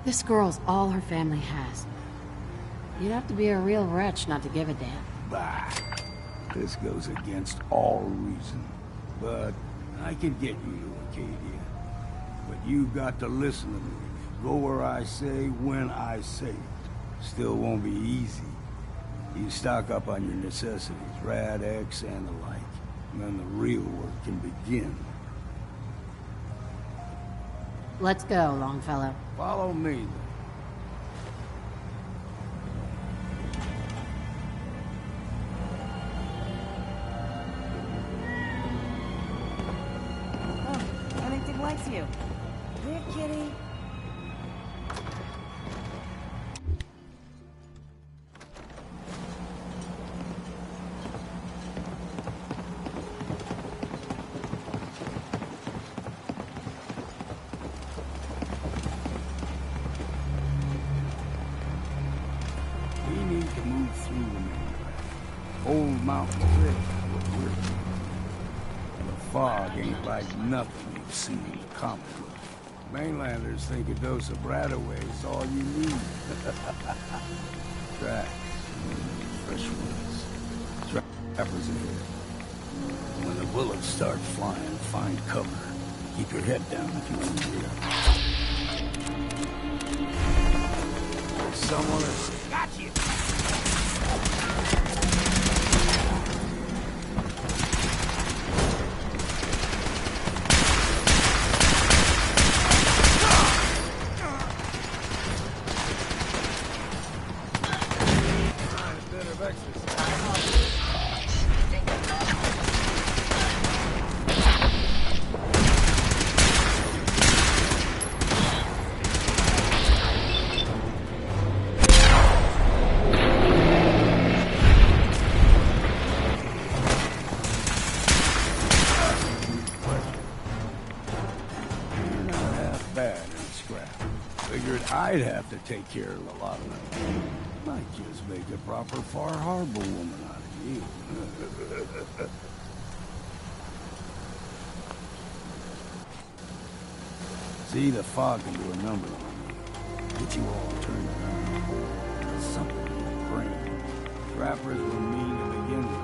This girl's all her family has. You'd have to be a real wretch not to give a damn. Bah. This goes against all reason. But I can get you to Acadia. But you've got to listen to me. Go where I say, when I say it. Still won't be easy. You stock up on your necessities, Rad X and the like. And then the real work can begin. Let's go, Longfellow. Follow me, then. Anything likes you. Here, kitty. We need to move through the mainland. Old Mountain Ridge is what we're doing. The fog ain't like nothing you've seen in the comic book. Mainlanders think a dose of Bradaway is all you need. Tracks. Fresh ones. Trappers in here. When the bullets start flying, find cover. Keep your head down if you want to hear. There's someone that's got you. I'd have to take care of a lot of them. Might just make a proper Far Harbor woman out of you. See, the fog can do a number on you. Get you all turned around. Something in your brain. Trappers were mean to begin with.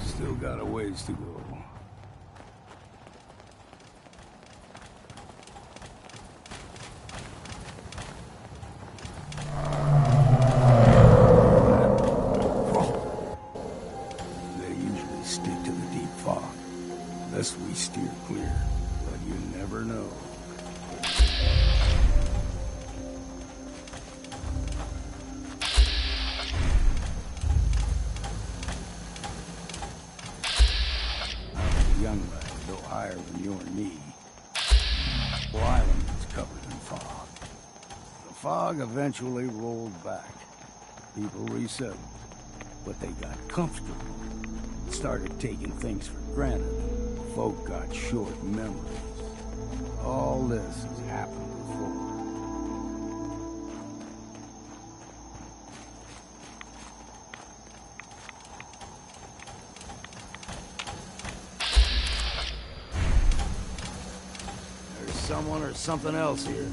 Still got a ways to go. They usually stick to the deep fog, unless we steer clear, but you never know. Young lad, no higher than your knee. The island was covered in fog. The fog eventually rolled back, People resettled. But they got comfortable. Started taking things for granted. Folk got short memories. All this has happened before. There's someone or something else here.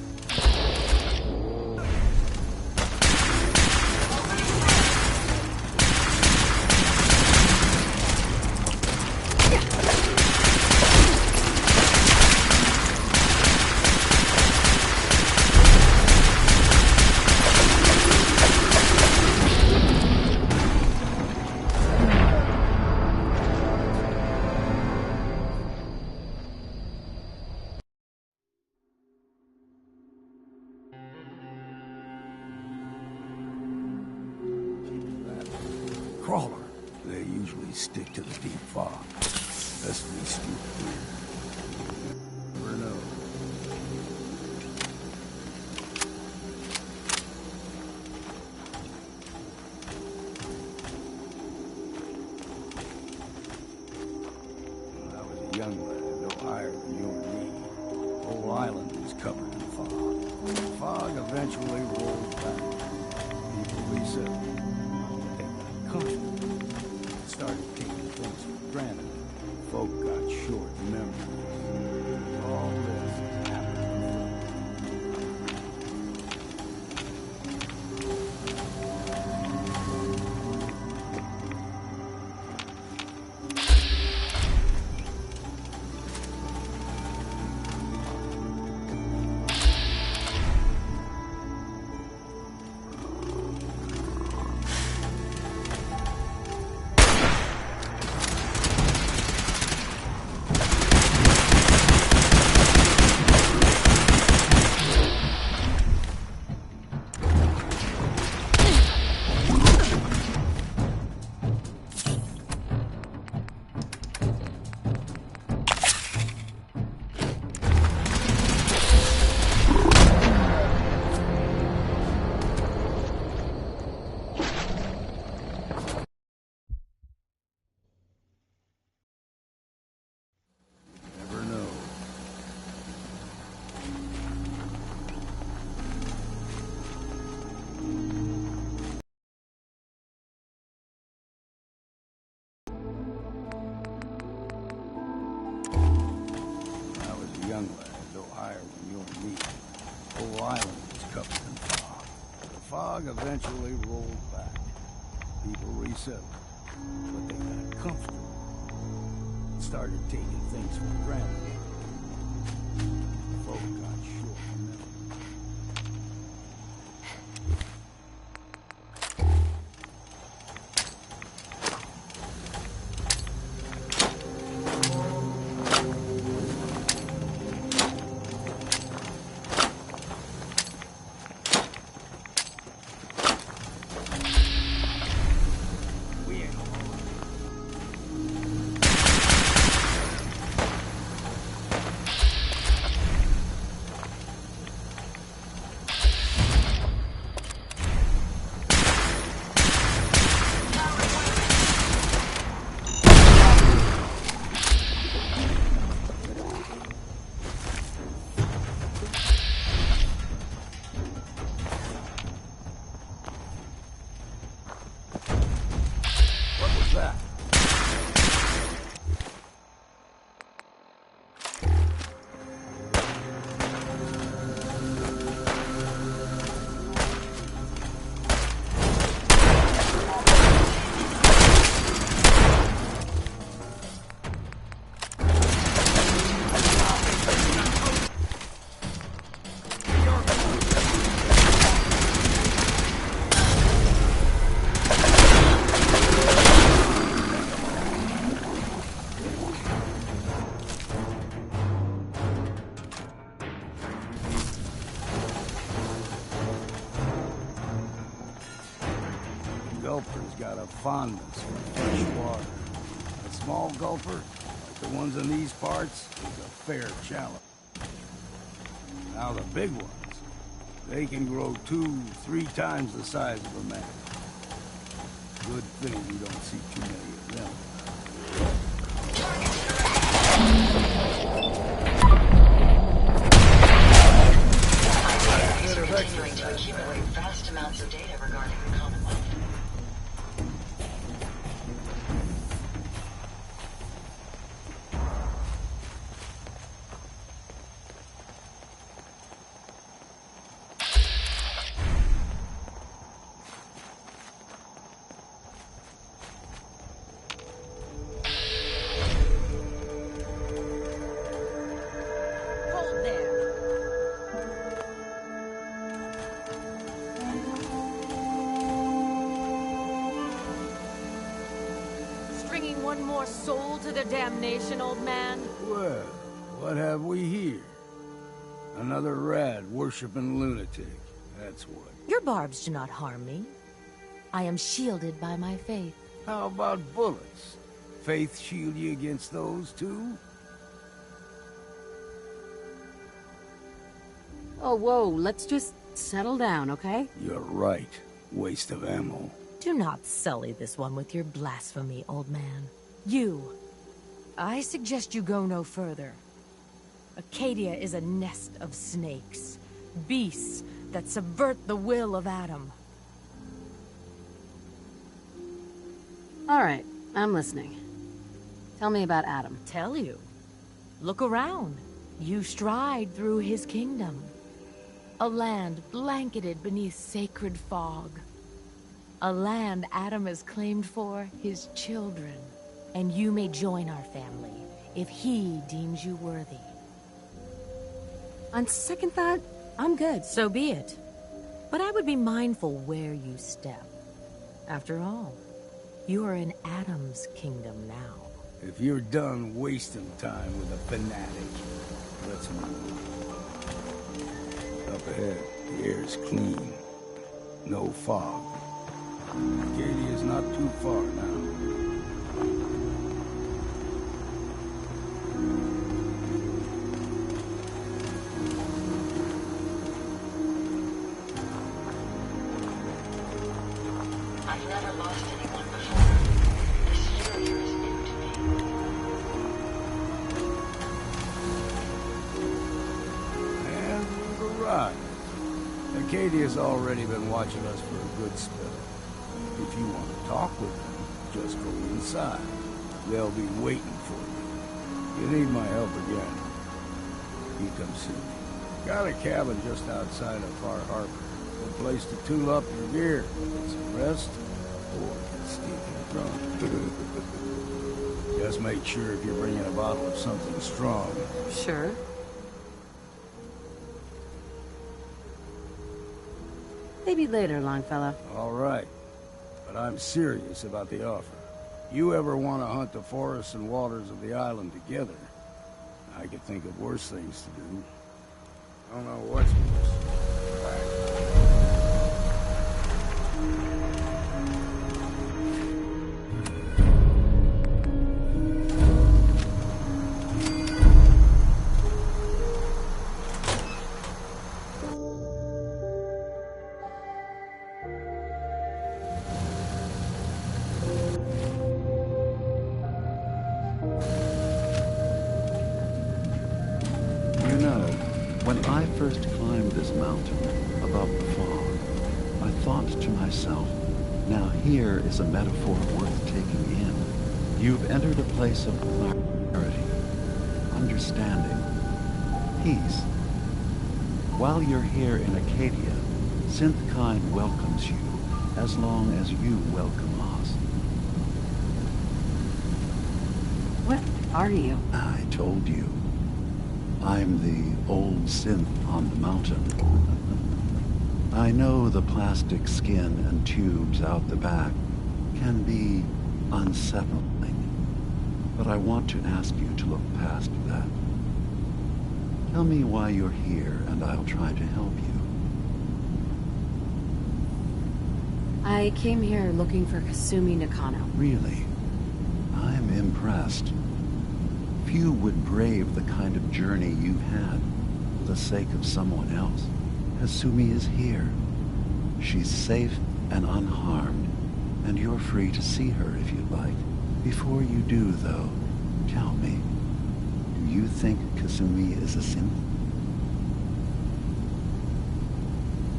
Crawler. They usually stick to the deep fog. Best we scoop here. Never know. When I was a young lad, no higher than you and me, the whole island was covered in fog. The fog eventually rolled back. People resettled. Comfortable. Started taking things for granted. Folk got short memories. All this has happened young lad, no higher than you and me. The whole island was covered in fog. The fog eventually rolled back. People resettled. But they got comfortable. Started taking things for granted. Folk got short memories. Gulper's got a fondness for fresh water. A small gulper, like the ones in these parts, is a fair challenge. Now the big ones, they can grow 2-3 times the size of a man. Good thing we don't see too many of them. These are continuing to accumulate vast amounts of data regarding the Commonwealth. Stringing one more soul to their damnation, old man? Well, what have we here? Another rad-worshipping lunatic, that's what. Your barbs do not harm me. I am shielded by my faith. How about bullets? Faith shield you against those, too? Oh, whoa, let's just settle down, okay? You're right. Waste of ammo. Do not sully this one with your blasphemy, old man. You. I suggest you go no further. Acadia is a nest of snakes. Beasts that subvert the will of Adam. All right, I'm listening. Tell me about Adam. Tell you? Look around. You stride through his kingdom. A land blanketed beneath sacred fog. A land Adam has claimed for his children. And you may join our family if he deems you worthy. On second thought, I'm good. So be it. But I would be mindful where you step. After all, you are in Adam's kingdom now. If you're done wasting time with a fanatic, let's move. Up ahead, the air's clean. No fog. Acadia's not too far now. I've never lost anyone before. This failure is new to me. And we've arrived. Acadia's already been watching us for a good spell. If you want to talk with them, just go inside. They'll be waiting for you. You need my help again, you come see me. Got a cabin just outside of Far Harbor. Good place to tool up your gear, get some rest, or get stinking drunk. Just make sure if you're bringing a bottle of something strong. Sure. Maybe later, Longfellow. All right. But I'm serious about the offer. You ever want to hunt the forests and waters of the island together, I could think of worse things to do. I don't know what's worse. When I first climbed this mountain above the fog, I thought to myself, now here is a metaphor worth taking in. You've entered a place of clarity, understanding, peace. While you're here in Acadia, Synthkind welcomes you as long as you welcome us. What are you? I told you. I'm the old synth on the mountain. I know the plastic skin and tubes out the back can be unsettling, but I want to ask you to look past that. Tell me why you're here, and I'll try to help you. I came here looking for Kasumi Nakano. Really? I'm impressed. Few would brave the kind of journey you've had for the sake of someone else. Kasumi is here. She's safe and unharmed, and you're free to see her if you like. Before you do, though, tell me, do you think Kasumi is a synth?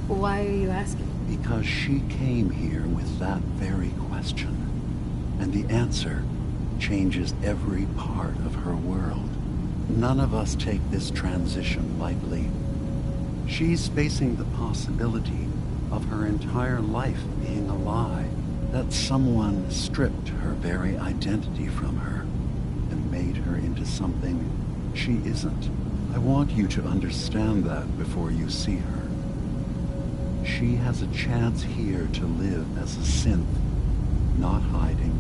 Why are you asking? Because she came here with that very question, and the answer changes every part of her world. None of us take this transition lightly. She's facing the possibility of her entire life being a lie, that someone stripped her very identity from her and made her into something she isn't. I want you to understand that before you see her. She has a chance here to live as a synth, not hiding,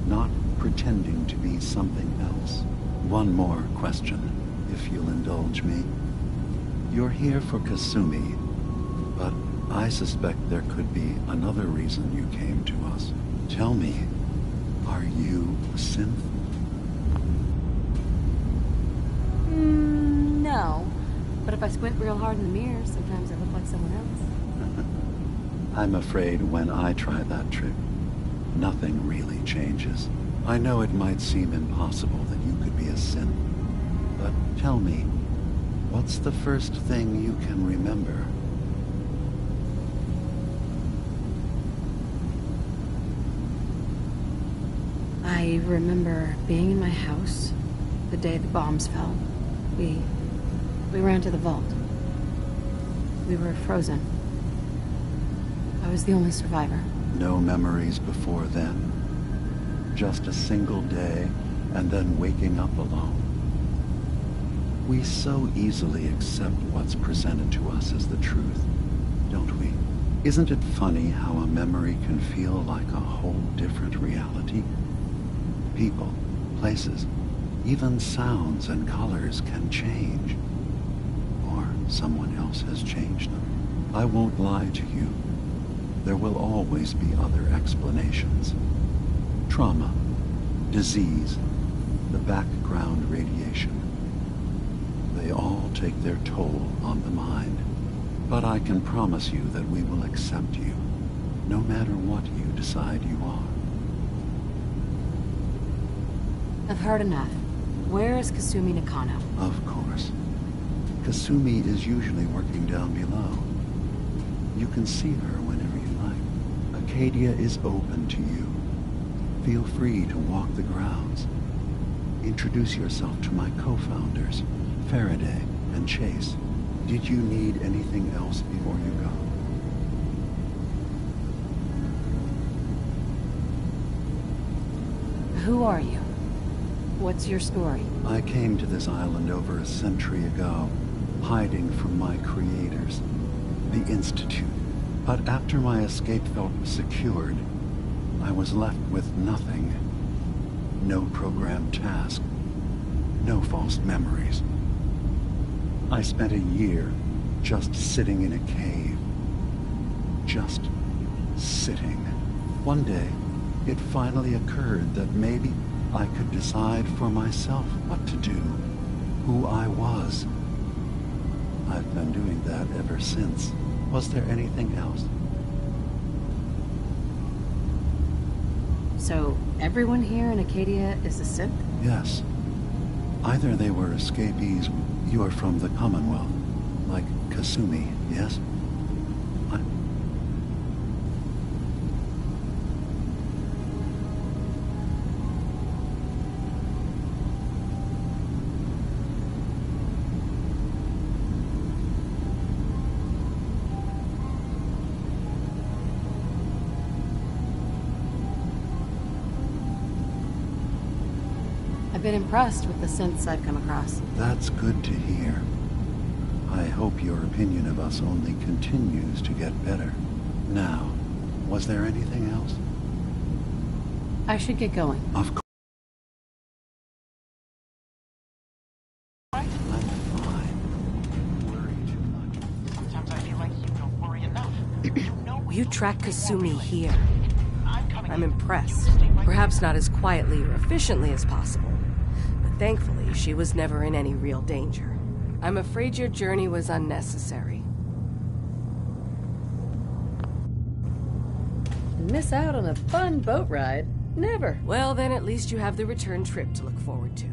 not pretending to be something else. One more question, if you'll indulge me. You're here for Kasumi, but I suspect there could be another reason you came to us. Tell me, are you a synth? No. But if I squint real hard in the mirror, sometimes I look like someone else. I'm afraid when I try that trick, nothing really changes. I know it might seem impossible that you could be a synth, but tell me, what's the first thing you can remember? I remember being in my house the day the bombs fell. We ran to the vault. We were frozen. I was the only survivor. No memories before then? Just a single day, and then waking up alone? We so easily accept what's presented to us as the truth, don't we? Isn't it funny how a memory can feel like a whole different reality? People, places, even sounds and colors can change. Or someone else has changed them. I won't lie to you. There will always be other explanations. Trauma, disease, the background radiation. They all take their toll on the mind. But I can promise you that we will accept you, no matter what you decide you are. I've heard enough. Where is Kasumi Nakano? Of course. Kasumi is usually working down below. You can see her whenever you like. Acadia is open to you. Feel free to walk the grounds. Introduce yourself to my co-founders, Faraday and Chase. Did you need anything else before you go? Who are you? What's your story? I came to this island over a century ago, hiding from my creators, the Institute. But after my escape felt secured, I was left with nothing. No programmed task. No false memories. I spent a year just sitting in a cave. Just sitting. One day, it finally occurred that maybe I could decide for myself what to do, who I was. I've been doing that ever since. Was there anything else? So, everyone here in Acadia is a synth? Yes. Either they were escapees, you are from the Commonwealth, like Kasumi, yes? I've been impressed with the synths I've come across. That's good to hear. I hope your opinion of us only continues to get better. Now, was there anything else? I should get going. Of course. You tracked Kasumi here. I'm impressed. Perhaps not as quietly or efficiently as possible, but thankfully she was never in any real danger. I'm afraid your journey was unnecessary. miss out on a fun boat ride. Never. Well, then at least you have the return trip to look forward to.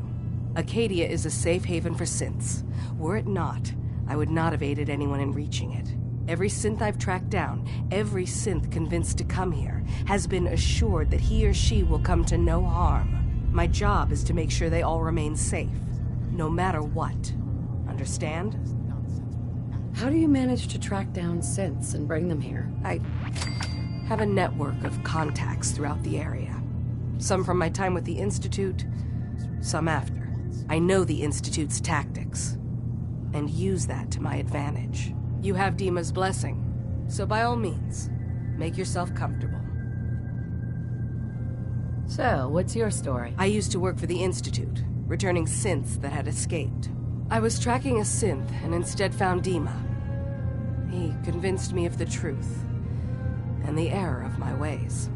Acadia is a safe haven for synths. Were it not, I would not have aided anyone in reaching it. Every synth I've tracked down, every synth convinced to come here, has been assured that he or she will come to no harm. My job is to make sure they all remain safe, no matter what. Understand? How do you manage to track down synths and bring them here? I have a network of contacts throughout the area. Some from my time with the Institute, some after. I know the Institute's tactics, and use that to my advantage. You have Dima's blessing, so by all means, make yourself comfortable. So, what's your story? I used to work for the Institute, returning synths that had escaped. I was tracking a synth and instead found Dima. He convinced me of the truth and the error of my ways.